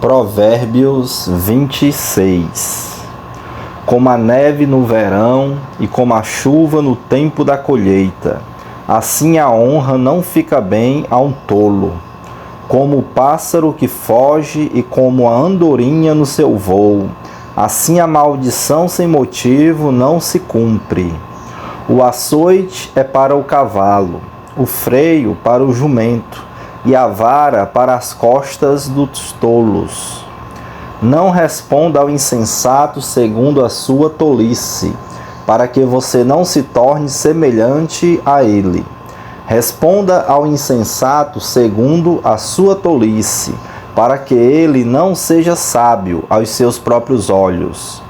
Provérbios 26. Como a neve no verão e como a chuva no tempo da colheita, assim a honra não fica bem a um tolo. Como o pássaro que foge e como a andorinha no seu voo, assim a maldição sem motivo não se cumpre. O açoite é para o cavalo, o freio para o jumento, e a vara para as costas dos tolos. Não responda ao insensato segundo a sua tolice, para que você não se torne semelhante a ele. Responda ao insensato segundo a sua tolice, para que ele não seja sábio aos seus próprios olhos.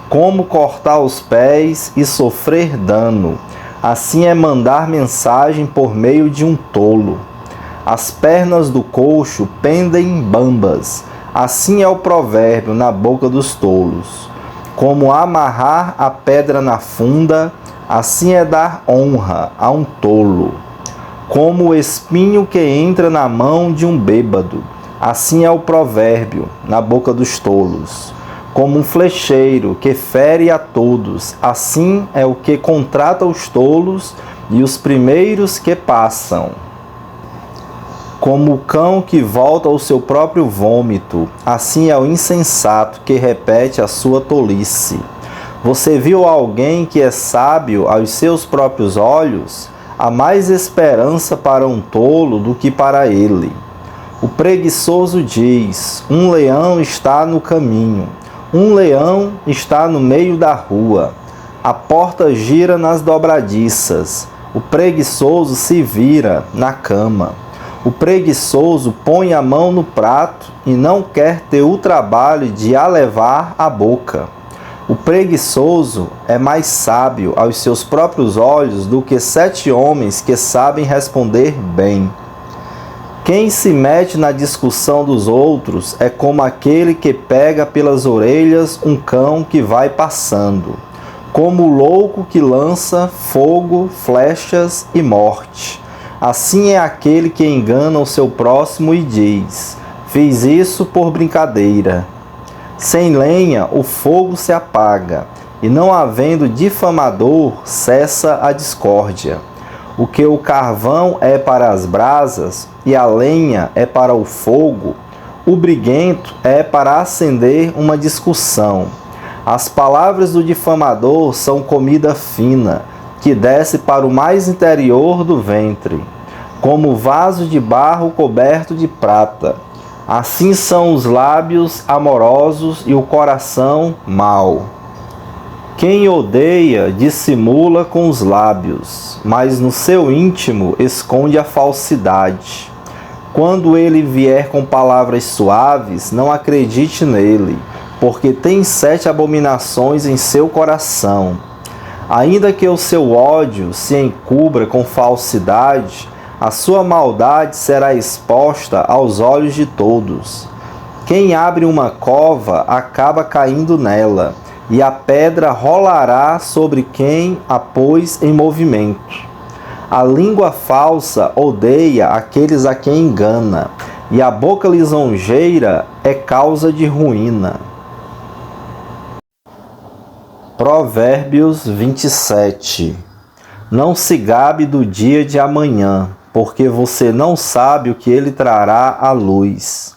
Como cortar os pés e sofrer dano, assim é mandar mensagem por meio de um tolo. As pernas do coxo pendem bambas, assim é o provérbio na boca dos tolos. Como amarrar a pedra na funda, assim é dar honra a um tolo. Como o espinho que entra na mão de um bêbado, assim é o provérbio na boca dos tolos. Como um flecheiro que fere a todos, assim é o que contrata os tolos e os primeiros que passam. Como o cão que volta ao seu próprio vômito, assim é o insensato que repete a sua tolice. Você viu alguém que é sábio aos seus próprios olhos? Há mais esperança para um tolo do que para ele. O preguiçoso diz: um leão está no caminho, um leão está no meio da rua. A porta gira nas dobradiças, o preguiçoso se vira na cama. O preguiçoso põe a mão no prato e não quer ter o trabalho de a levar à boca. O preguiçoso é mais sábio aos seus próprios olhos do que 7 homens que sabem responder bem. Quem se mete na discussão dos outros é como aquele que pega pelas orelhas um cão que vai passando, como o louco que lança fogo, flechas e morte. Assim é aquele que engana o seu próximo e diz: fiz isso por brincadeira. Sem lenha o fogo se apaga, e não havendo difamador cessa a discórdia. O que o carvão é para as brasas e a lenha é para o fogo, o briguento é para acender uma discussão. As palavras do difamador são comida fina, que desce para o mais interior do ventre, como vaso de barro coberto de prata. Assim são os lábios amorosos e o coração mau. Quem odeia dissimula com os lábios, mas no seu íntimo esconde a falsidade. Quando ele vier com palavras suaves, não acredite nele, porque tem 7 abominações em seu coração. Ainda que o seu ódio se encubra com falsidade, a sua maldade será exposta aos olhos de todos. Quem abre uma cova acaba caindo nela, e a pedra rolará sobre quem a pôs em movimento. A língua falsa odeia aqueles a quem engana, e a boca lisonjeira é causa de ruína. Provérbios 27. Não se gabe do dia de amanhã, porque você não sabe o que ele trará à luz.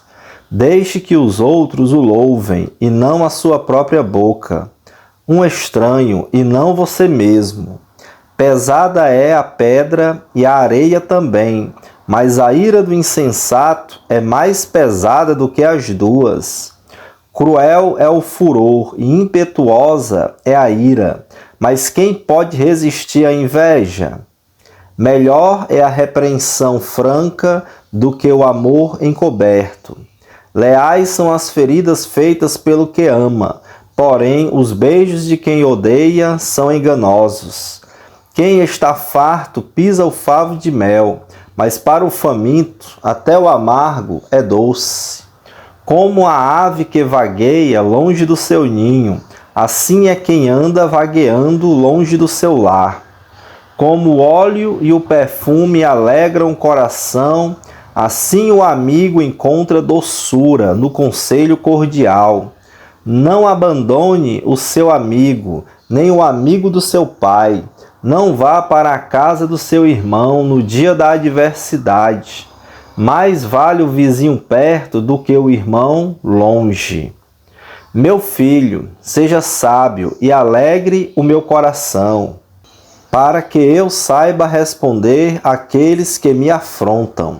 Deixe que os outros o louvem, e não a sua própria boca. Um estranho, e não você mesmo. Pesada é a pedra e a areia também, mas a ira do insensato é mais pesada do que as duas. Cruel é o furor e impetuosa é a ira, mas quem pode resistir à inveja? Melhor é a repreensão franca do que o amor encoberto. Leais são as feridas feitas pelo que ama, porém os beijos de quem odeia são enganosos. Quem está farto pisa o favo de mel, mas para o faminto até o amargo é doce. Como a ave que vagueia longe do seu ninho, assim é quem anda vagueando longe do seu lar. Como o óleo e o perfume alegram o coração, Assim o amigo encontra doçura no conselho cordial. Não abandone o seu amigo, nem o amigo do seu pai. Não vá para a casa do seu irmão no dia da adversidade. Mais vale o vizinho perto do que o irmão longe. Meu filho, seja sábio e alegre o meu coração, para que eu saiba responder àqueles que me afrontam.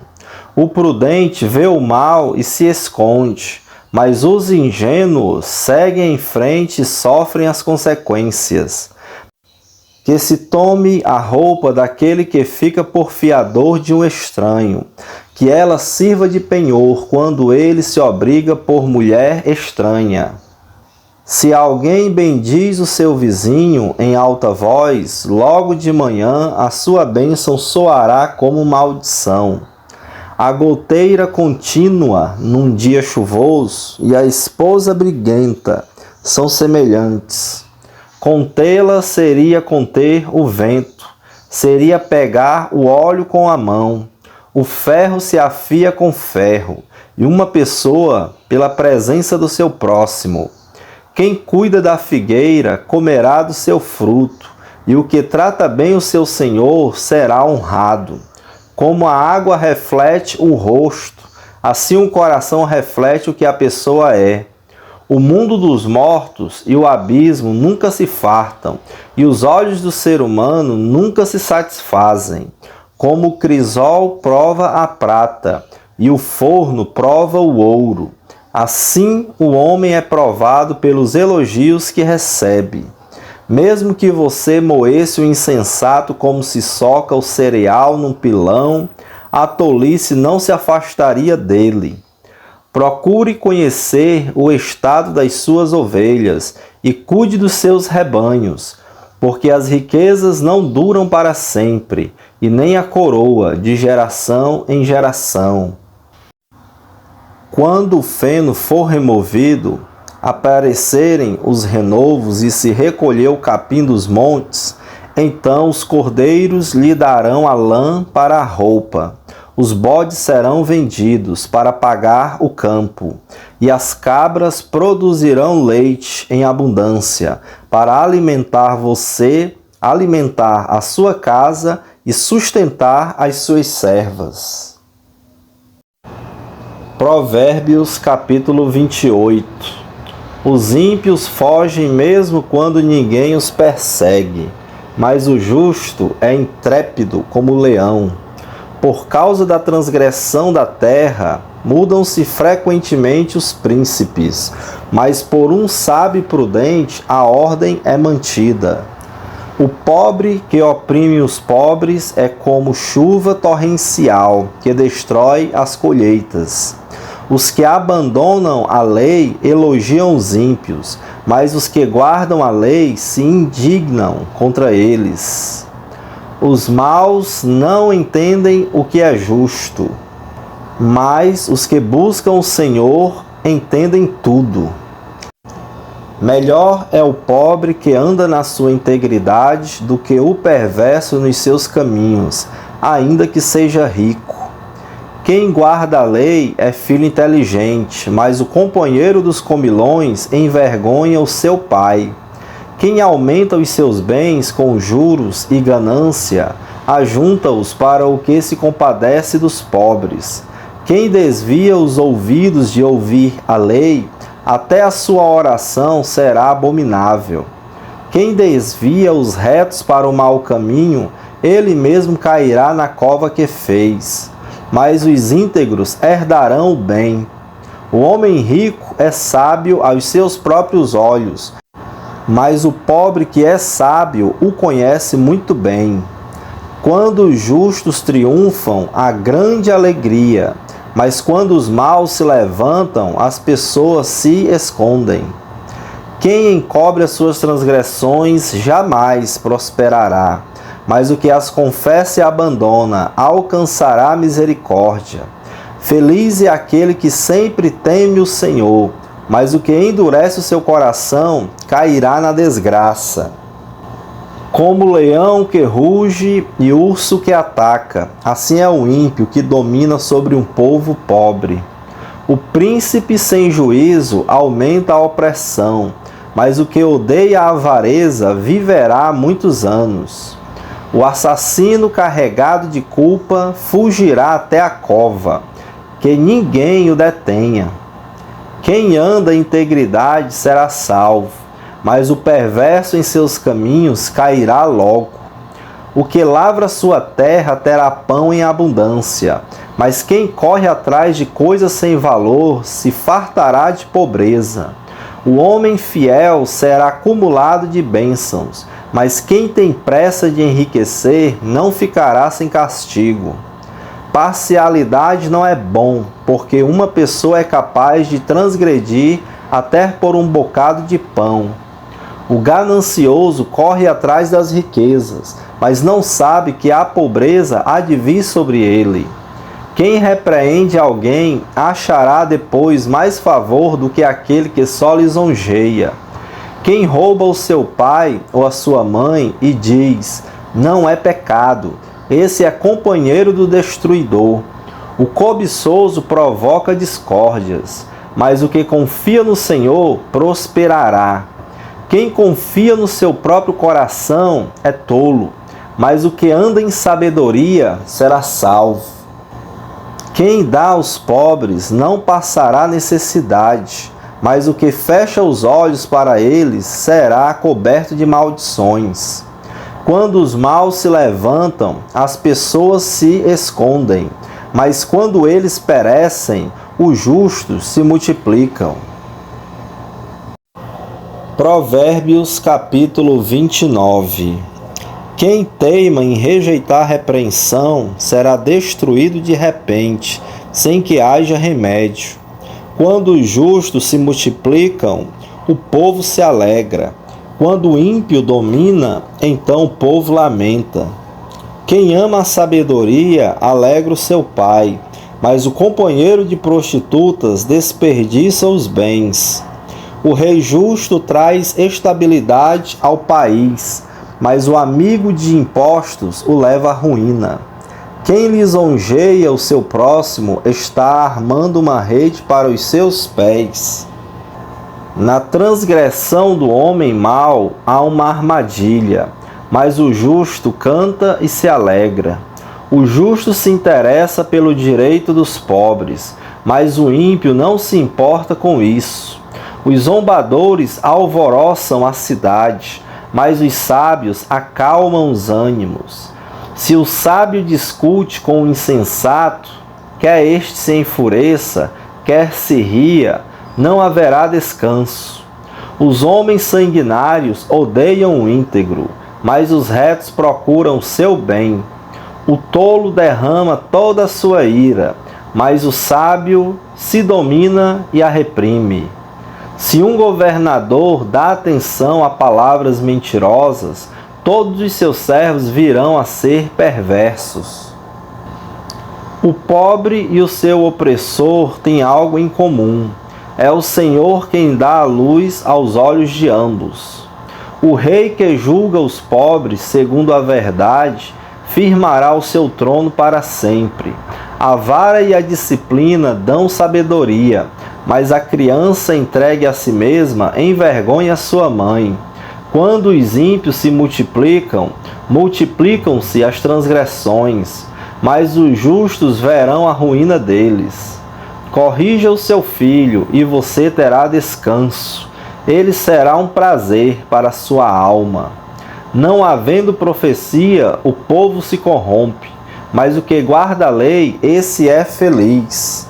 O prudente vê o mal e se esconde, mas os ingênuos seguem em frente e sofrem as consequências. Que se tome a roupa daquele que fica por fiador de um estranho, que ela sirva de penhor quando ele se obriga por mulher estranha. Se alguém bendiz o seu vizinho em alta voz, logo de manhã a sua bênção soará como maldição. A goteira contínua num dia chuvoso e a esposa briguenta são semelhantes. Contê-la seria conter o vento, seria pegar o óleo com a mão. O ferro se afia com ferro, e uma pessoa pela presença do seu próximo. Quem cuida da figueira comerá do seu fruto, e o que trata bem o seu senhor será honrado. Como a água reflete o rosto, assim o coração reflete o que a pessoa é. O mundo dos mortos e o abismo nunca se fartam, e os olhos do ser humano nunca se satisfazem. Como o crisol prova a prata, e o forno prova o ouro, assim o homem é provado pelos elogios que recebe. Mesmo que você moesse o insensato como se soca o cereal num pilão, a tolice não se afastaria dele. Procure conhecer o estado das suas ovelhas e cuide dos seus rebanhos, porque as riquezas não duram para sempre, e nem a coroa de geração em geração. Quando o feno for removido, aparecerem os renovos e se recolher o capim dos montes, então os cordeiros lhe darão a lã para a roupa, os bodes serão vendidos para pagar o campo, e as cabras produzirão leite em abundância, para alimentar você, alimentar a sua casa e sustentar as suas servas. Provérbios capítulo 28. Os ímpios fogem mesmo quando ninguém os persegue, mas o justo é intrépido como o leão. Por causa da transgressão da terra, mudam-se frequentemente os príncipes, mas por um sábio e prudente a ordem é mantida. O pobre que oprime os pobres é como chuva torrencial que destrói as colheitas. Os que abandonam a lei elogiam os ímpios, mas os que guardam a lei se indignam contra eles. Os maus não entendem o que é justo, mas os que buscam o Senhor entendem tudo. Melhor é o pobre que anda na sua integridade do que o perverso nos seus caminhos, ainda que seja rico. Quem guarda a lei é filho inteligente, mas o companheiro dos comilões envergonha o seu pai. Quem aumenta os seus bens com juros e ganância, ajunta-os para o que se compadece dos pobres. Quem desvia os ouvidos de ouvir a lei, até a sua oração será abominável. Quem desvia os retos para o mau caminho, ele mesmo cairá na cova que fez. Mas os íntegros herdarão o bem. O homem rico é sábio aos seus próprios olhos, mas o pobre que é sábio o conhece muito bem. Quando os justos triunfam, há grande alegria, mas quando os maus se levantam, as pessoas se escondem. Quem encobre as suas transgressões jamais prosperará, mas o que as confessa e abandona alcançará misericórdia. Feliz é aquele que sempre teme o Senhor, mas o que endurece o seu coração cairá na desgraça. Como leão que ruge e urso que ataca, assim é o ímpio que domina sobre um povo pobre. O príncipe sem juízo aumenta a opressão, mas o que odeia a avareza viverá muitos anos. O assassino carregado de culpa fugirá até a cova, que ninguém o detenha. Quem anda em integridade será salvo, mas o perverso em seus caminhos cairá logo. O que lavra sua terra terá pão em abundância, mas quem corre atrás de coisas sem valor se fartará de pobreza. O homem fiel será acumulado de bênçãos, mas quem tem pressa de enriquecer não ficará sem castigo. Parcialidade não é bom, porque uma pessoa é capaz de transgredir até por um bocado de pão. O ganancioso corre atrás das riquezas, mas não sabe que a pobreza há de vir sobre ele. Quem repreende alguém achará depois mais favor do que aquele que só lisonjeia. Quem rouba o seu pai ou a sua mãe e diz, não é pecado, esse é companheiro do destruidor. O cobiçoso provoca discórdias, mas o que confia no Senhor prosperará. Quem confia no seu próprio coração é tolo, mas o que anda em sabedoria será salvo. Quem dá aos pobres não passará necessidade, mas o que fecha os olhos para eles será coberto de maldições. Quando os maus se levantam, as pessoas se escondem, mas quando eles perecem, os justos se multiplicam. Provérbios capítulo 29. Quem teima em rejeitar repreensão será destruído de repente, sem que haja remédio. Quando os justos se multiplicam, o povo se alegra. Quando o ímpio domina, então o povo lamenta. Quem ama a sabedoria alegra o seu pai, mas o companheiro de prostitutas desperdiça os bens. O rei justo traz estabilidade ao país, mas o amigo de impostos o leva à ruína. Quem lisonjeia o seu próximo está armando uma rede para os seus pés. Na transgressão do homem mau há uma armadilha, mas o justo canta e se alegra. O justo se interessa pelo direito dos pobres, mas o ímpio não se importa com isso. Os zombadores alvoroçam a cidade, mas os sábios acalmam os ânimos. Se o sábio discute com o insensato, quer este se enfureça, quer se ria, não haverá descanso. Os homens sanguinários odeiam o íntegro, mas os retos procuram seu bem. O tolo derrama toda a sua ira, mas o sábio se domina e a reprime. Se um governador dá atenção a palavras mentirosas, todos os seus servos virão a ser perversos. O pobre e o seu opressor têm algo em comum. É o Senhor quem dá a luz aos olhos de ambos. O rei que julga os pobres segundo a verdade firmará o seu trono para sempre. A vara e a disciplina dão sabedoria, mas a criança entregue a si mesma envergonha sua mãe. Quando os ímpios se multiplicam, multiplicam-se as transgressões, mas os justos verão a ruína deles. Corrija o seu filho, e você terá descanso. Ele será um prazer para a sua alma. Não havendo profecia, o povo se corrompe, mas o que guarda a lei, esse é feliz.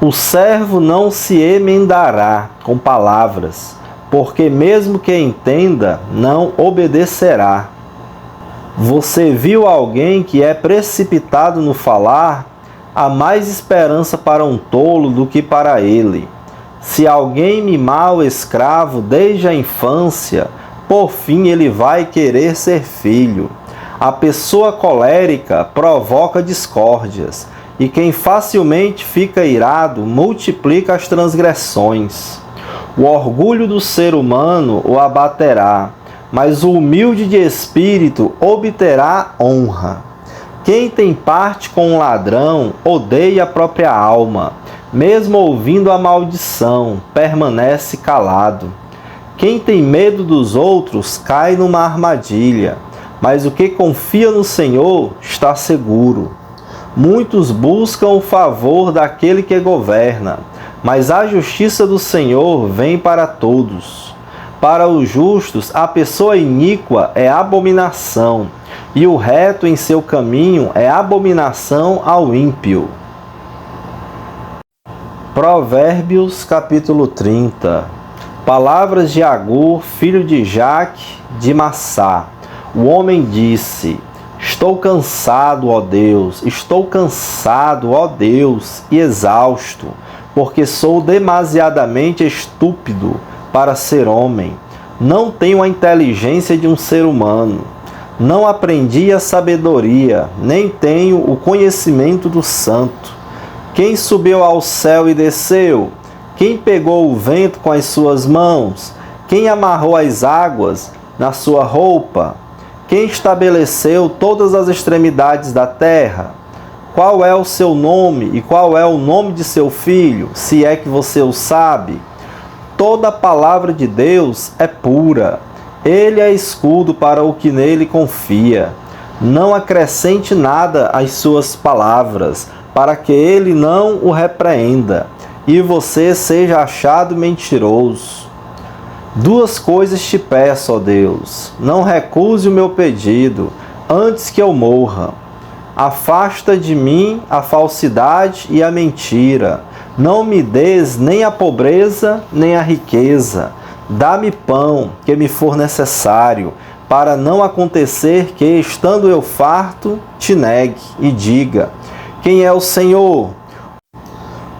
O servo não se emendará com palavras, porque mesmo que entenda, não obedecerá. Você viu alguém que é precipitado no falar? Há mais esperança para um tolo do que para ele. Se alguém mimar o escravo desde a infância, por fim ele vai querer ser filho. A pessoa colérica provoca discórdias, e quem facilmente fica irado multiplica as transgressões. O orgulho do ser humano o abaterá, mas o humilde de espírito obterá honra. Quem tem parte com um ladrão odeia a própria alma. Mesmo ouvindo a maldição, permanece calado. Quem tem medo dos outros cai numa armadilha, mas o que confia no Senhor está seguro. Muitos buscam o favor daquele que governa, mas a justiça do Senhor vem para todos. Para os justos, a pessoa iníqua é abominação, e o reto em seu caminho é abominação ao ímpio. Provérbios capítulo 30. Palavras de Agur, filho de Jaque, de Massá. O homem disse: estou cansado, ó Deus, estou cansado, ó Deus, e exausto, porque sou demasiadamente estúpido para ser homem. Não tenho a inteligência de um ser humano. Não aprendi a sabedoria, nem tenho o conhecimento do santo. Quem subiu ao céu e desceu? Quem pegou o vento com as suas mãos? Quem amarrou as águas na sua roupa? Quem estabeleceu todas as extremidades da terra? Qual é o seu nome e qual é o nome de seu filho, se é que você o sabe? Toda a palavra de Deus é pura. Ele é escudo para o que nele confia. Não acrescente nada às suas palavras, para que ele não o repreenda, e você seja achado mentiroso. Duas coisas te peço, ó Deus, não recuse o meu pedido, antes que eu morra. Afasta de mim a falsidade e a mentira. Não me des nem a pobreza, nem a riqueza. Dá-me pão, que me for necessário, para não acontecer que, estando eu farto, te negue e diga: quem é o Senhor?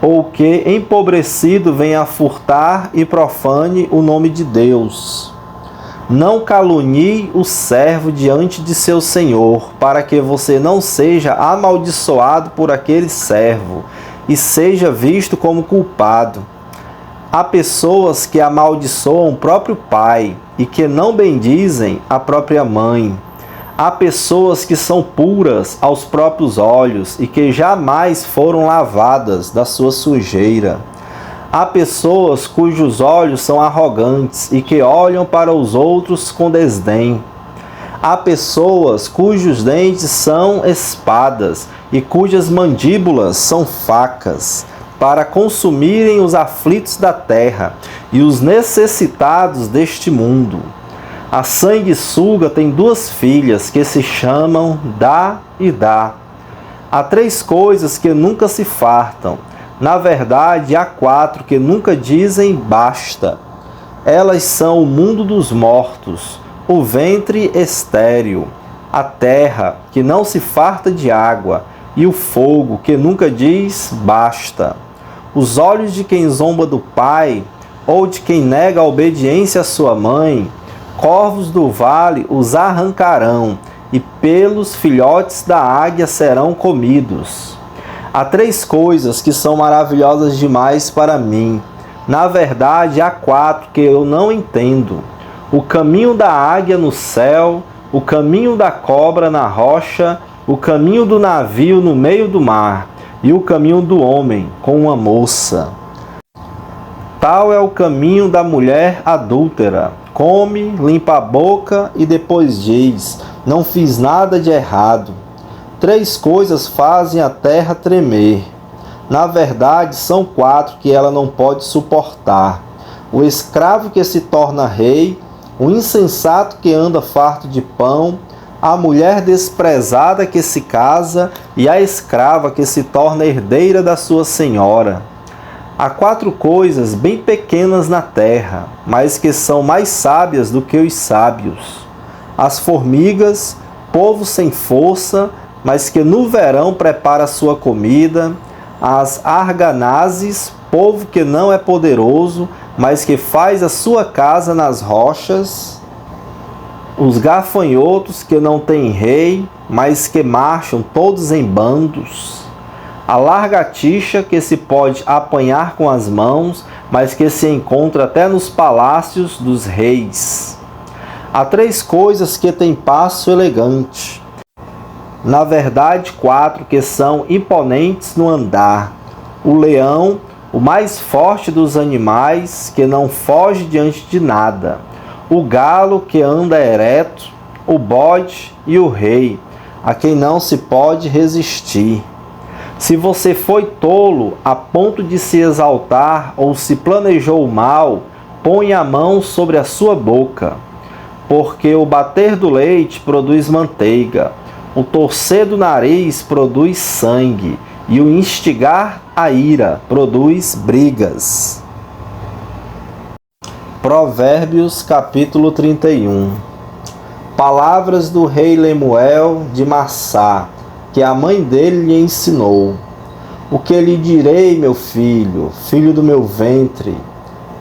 Ou que, empobrecido, venha a furtar e profane o nome de Deus. Não calunie o servo diante de seu senhor, para que você não seja amaldiçoado por aquele servo e seja visto como culpado. Há pessoas que amaldiçoam o próprio pai e que não bendizem a própria mãe. Há pessoas que são puras aos próprios olhos e que jamais foram lavadas da sua sujeira. Há pessoas cujos olhos são arrogantes e que olham para os outros com desdém. Há pessoas cujos dentes são espadas e cujas mandíbulas são facas, para consumirem os aflitos da terra e os necessitados deste mundo. A sanguessuga tem duas filhas que se chamam Dá e Dá. Há três coisas que nunca se fartam. Na verdade, há quatro que nunca dizem basta. Elas são o mundo dos mortos, o ventre estéril, a terra que não se farta de água e o fogo que nunca diz basta. Os olhos de quem zomba do pai ou de quem nega a obediência à sua mãe, corvos do vale os arrancarão, e pelos filhotes da águia serão comidos. Há três coisas que são maravilhosas demais para mim. Na verdade, há quatro que eu não entendo: o caminho da águia no céu, o caminho da cobra na rocha, o caminho do navio no meio do mar, e o caminho do homem com uma moça. Tal é o caminho da mulher adúltera. Come, limpa a boca e depois diz: não fiz nada de errado. Três coisas fazem a terra tremer. Na verdade, são quatro que ela não pode suportar: o escravo que se torna rei, o insensato que anda farto de pão, a mulher desprezada que se casa e a escrava que se torna herdeira da sua senhora. Há quatro coisas bem pequenas na terra, mas que são mais sábias do que os sábios: as formigas, povo sem força, mas que no verão prepara sua comida; as arganazes, povo que não é poderoso, mas que faz a sua casa nas rochas; os gafanhotos que não têm rei, mas que marcham todos em bandos; a lagartixa que se pode apanhar com as mãos, mas que se encontra até nos palácios dos reis; Há 3 coisas que têm passo elegante. Na verdade, 4 que são imponentes no andar. O leão, o mais forte dos animais, que não foge diante de nada. O galo, que anda ereto. O bode e o rei, a quem não se pode resistir. Se você foi tolo a ponto de se exaltar ou se planejou mal, põe a mão sobre a sua boca. Porque o bater do leite produz manteiga, o torcer do nariz produz sangue, e o instigar a ira produz brigas. Provérbios capítulo 31. Palavras do rei Lemuel de Massá, que a mãe dele lhe ensinou. O que lhe direi, meu filho, filho do meu ventre?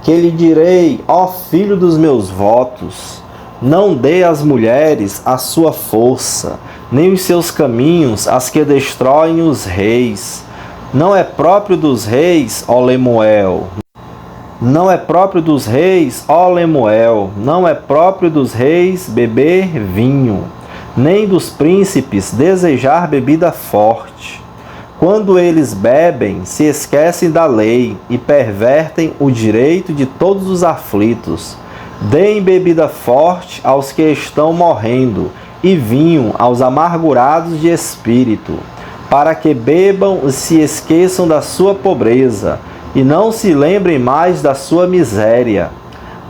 Que lhe direi, ó filho dos meus votos? Não dê às mulheres a sua força, nem os seus caminhos as que destroem os reis. Não é próprio dos reis, ó Lemuel. Não é próprio dos reis, ó Lemuel, não é próprio dos reis beber vinho, nem dos príncipes desejar bebida forte. Quando eles bebem, se esquecem da lei e pervertem o direito de todos os aflitos. Deem bebida forte aos que estão morrendo e vinho aos amargurados de espírito, para que bebam e se esqueçam da sua pobreza e não se lembrem mais da sua miséria.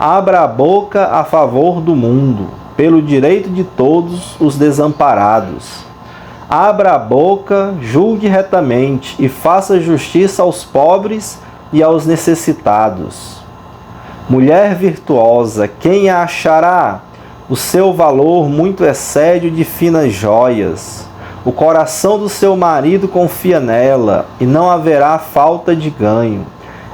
Abra a boca a favor do mundo, pelo direito de todos os desamparados. Abra a boca, julgue retamente e faça justiça aos pobres e aos necessitados. Mulher virtuosa, quem a achará? O seu valor muito excede o de finas joias. O coração do seu marido confia nela, e não haverá falta de ganho.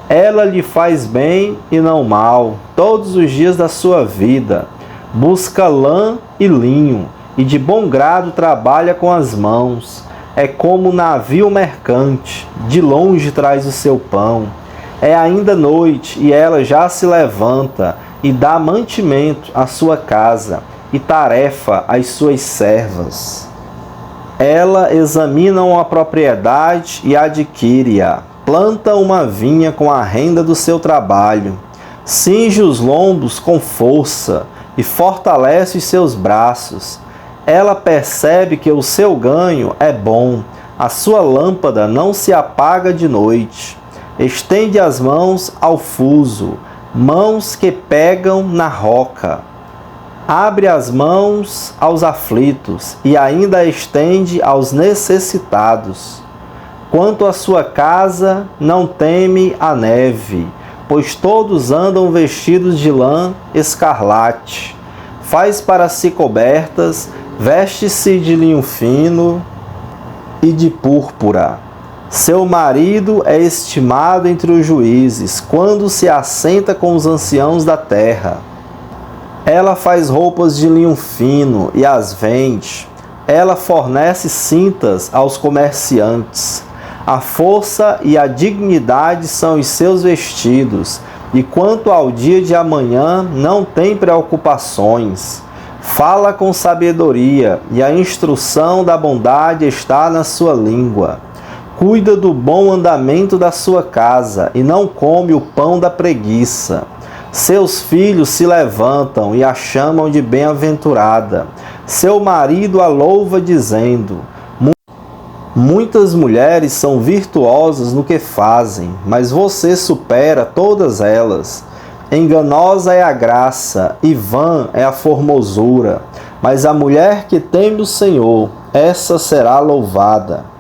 Ela lhe faz bem e não mal, todos os dias da sua vida. Busca lã e linho, e de bom grado trabalha com as mãos. É como um navio mercante, de longe traz o seu pão. É ainda noite, e ela já se levanta, e dá mantimento à sua casa, e tarefa às suas servas. Ela examina uma propriedade e adquire-a. Planta uma vinha com a renda do seu trabalho. Cinge os lombos com força e fortalece os seus braços. Ela percebe que o seu ganho é bom. A sua lâmpada não se apaga de noite. Estende as mãos ao fuso, mãos que pegam na roca. Abre as mãos aos aflitos e ainda estende aos necessitados. Quanto à sua casa, não teme a neve, pois todos andam vestidos de lã escarlate. Faz para si cobertas, veste-se de linho fino e de púrpura. Seu marido é estimado entre os juízes, quando se assenta com os anciãos da terra. Ela faz roupas de linho fino e as vende. Ela fornece cintas aos comerciantes. A força e a dignidade são os seus vestidos, e quanto ao dia de amanhã não tem preocupações. Fala com sabedoria, e a instrução da bondade está na sua língua. Cuida do bom andamento da sua casa, e não come o pão da preguiça. Seus filhos se levantam e a chamam de bem-aventurada. Seu marido a louva dizendo: muitas mulheres são virtuosas no que fazem, mas você supera todas elas. Enganosa é a graça, e vã é a formosura, mas a mulher que teme o Senhor, essa será louvada.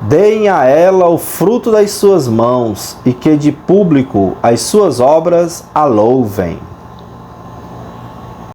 Deem a ela o fruto das suas mãos, e que de público as suas obras a louvem.